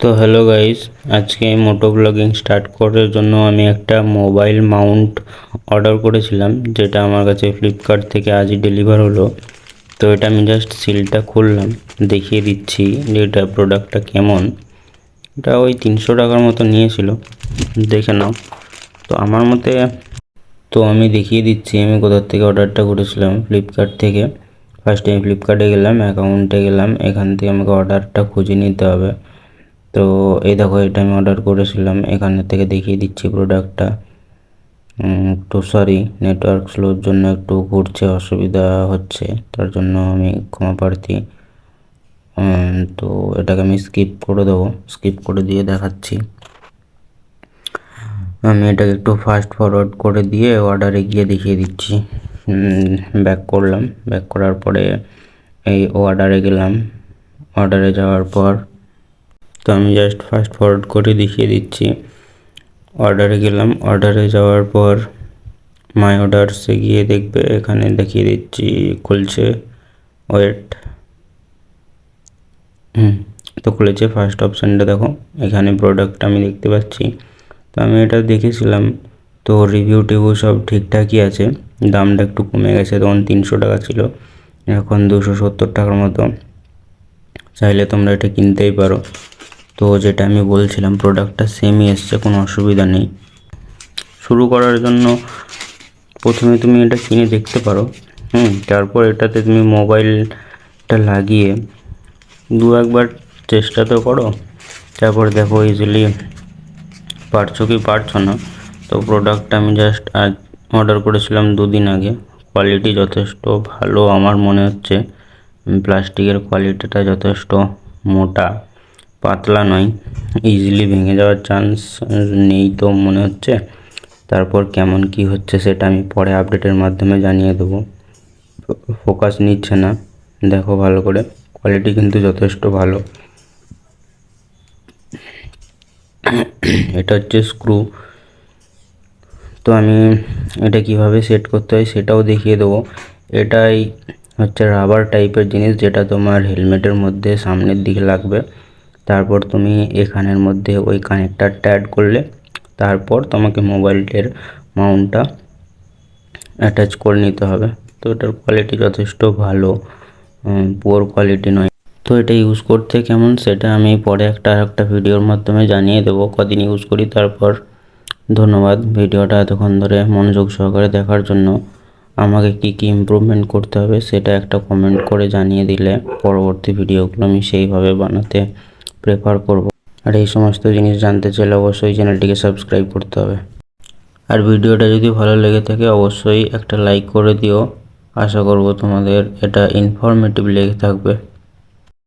তো hello guys, আজকে মোটো blogging start করার জন্য আমি একটা মোবাইল মাউন্ট অর্ডার করেছিলাম, যেটা আমার কাছে ফ্লিপকার্ট থেকে আজই ডেলিভার হলো। তো এটা আমি জাস্ট সিলটা খুললাম, দেখিয়ে দিচ্ছি যে এটা প্রোডাক্টটা কেমন। এটা ওই 300 টাকার মতো নিয়েছিল, দেখে নাও। তো আমার মতে আমি দেখিয়ে দিচ্ছি আমি কোথার থেকে অর্ডারটা করেছিলাম। ফ্লিপকার্ট থেকে। ফার্স্টে আমি ফ্লিপকার্টে গেলাম, অ্যাকাউন্টে গেলাম, এখান থেকে আমাকে অর্ডারটা খুঁজে নিতে হবে। তো এই দেখো, এটা আমি অর্ডার করেছিলাম, এখানে থেকে দেখিয়ে দিচ্ছি প্রোডাক্টটা। একটু সরি, নেটওয়ার্ক স্লোর জন্য একটু ঘুরছে, অসুবিধা হচ্ছে, তার জন্য আমি ক্ষমা প্রার্থী। তো এটাকে আমি স্কিপ করে দেবো, স্কিপ করে দিয়ে দেখাচ্ছি। আমি এটাকে একটু ফাস্ট ফরওয়ার্ড করে দিয়ে অর্ডারে গিয়ে দেখিয়ে দিচ্ছি। ব্যাক করলাম, ব্যাক করার পরে এই অর্ডারে গেলাম। অর্ডারে যাওয়ার পর তো আমি জাস্ট ফাস্ট ফরওয়ার্ড করে দেখিয়ে দিচ্ছি। অর্ডারে গেলাম, অর্ডারে যাওয়ার পর মাই অর্ডারসে গিয়ে দেখবে, এখানে দেখিয়ে দিচ্ছি, খুলছে, ওয়েট। তো খুলেছে। ফার্স্ট অপশানটা দেখো, এখানে প্রোডাক্ট আমি দেখতে পাচ্ছি। তো আমি এটা দেখেছিলাম, তো রিভিউ টিভিউ সব ঠিকঠাকই আছে। দামটা একটু কমে গেছে, তখন 300 টাকা ছিল, এখন 270 টাকার মতো। চাইলে তোমরা এটা কিনতেই পারো। তো যেটা আমি বলছিলাম, প্রোডাক্টটা সেমই এসছে, কোনো অসুবিধা নেই। শুরু করার জন্য প্রথমে তুমি এটা কিনে দেখতে পারো। তারপর এটাতে তুমি মোবাইলটা লাগিয়ে একবার চেষ্টা তো করো, তারপর দেখো ইজিলি পারছো কি পারছো না। তো প্রোডাক্টটা আমি জাস্ট আজ অর্ডার করেছিলাম 2 দিন আগে। কোয়ালিটি যথেষ্ট ভালো আমার মনে হচ্ছে। প্লাস্টিকের কোয়ালিটিটা যথেষ্ট মোটা, পাতলা নয়, ইজিলি ভেঙে যাওয়ার চান্স নেই তো মনে হচ্ছে। তারপর কেমন কি হচ্ছে সেটা আমি পরে আপডেটের মাধ্যমে জানিয়ে দেবো। ফোকাস নিচ্ছে না, দেখো ভালো করে, কোয়ালিটি কিন্তু যথেষ্ট ভালো। এটা হচ্ছে স্ক্রু। তো আমি এটা কিভাবে সেট করতে হয় সেটাও দেখিয়ে দেবো। এটাই হচ্ছে রাবার টাইপের জিনিস, যেটা তোমার হেলমেটের মধ্যে সামনের দিকে লাগবে। তারপর তুমি এখানের মধ্যে ওই কানেক্টারটা অ্যাড করলে, তারপর তোমাকে মোবাইলের মাউন্টটা অ্যাটাচ করে নিতে হবে। তো এটার কোয়ালিটি যথেষ্ট ভালো, পুয়ার কোয়ালিটি নয়। তো এটা ইউজ করতে কেমন সেটা আমি পরে একটা ভিডিওর মাধ্যমে জানিয়ে দেবো, কদিন ইউজ করি তারপর। ধন্যবাদ ভিডিওটা এতক্ষণ ধরে মনোযোগ সহকারে দেখার জন্য। আমাকে কি ইমপ্রুভমেন্ট করতে হবে সেটা একটা কমেন্ট করে জানিয়ে দিলে পরবর্তী ভিডিওগুলো আমি সেইভাবে বানাতে প্রেফার করব। আর এই সমস্ত জিনিস জানতে চাইলে অবশ্যই চ্যানেলটিকে সাবস্ক্রাইব করতে হবে। আর ভিডিওটা যদি ভালো লেগে থাকে অবশ্যই একটা লাইক করে দিও। আশা করব তোমাদের এটা ইনফরমেটিভ লেগে থাকবে।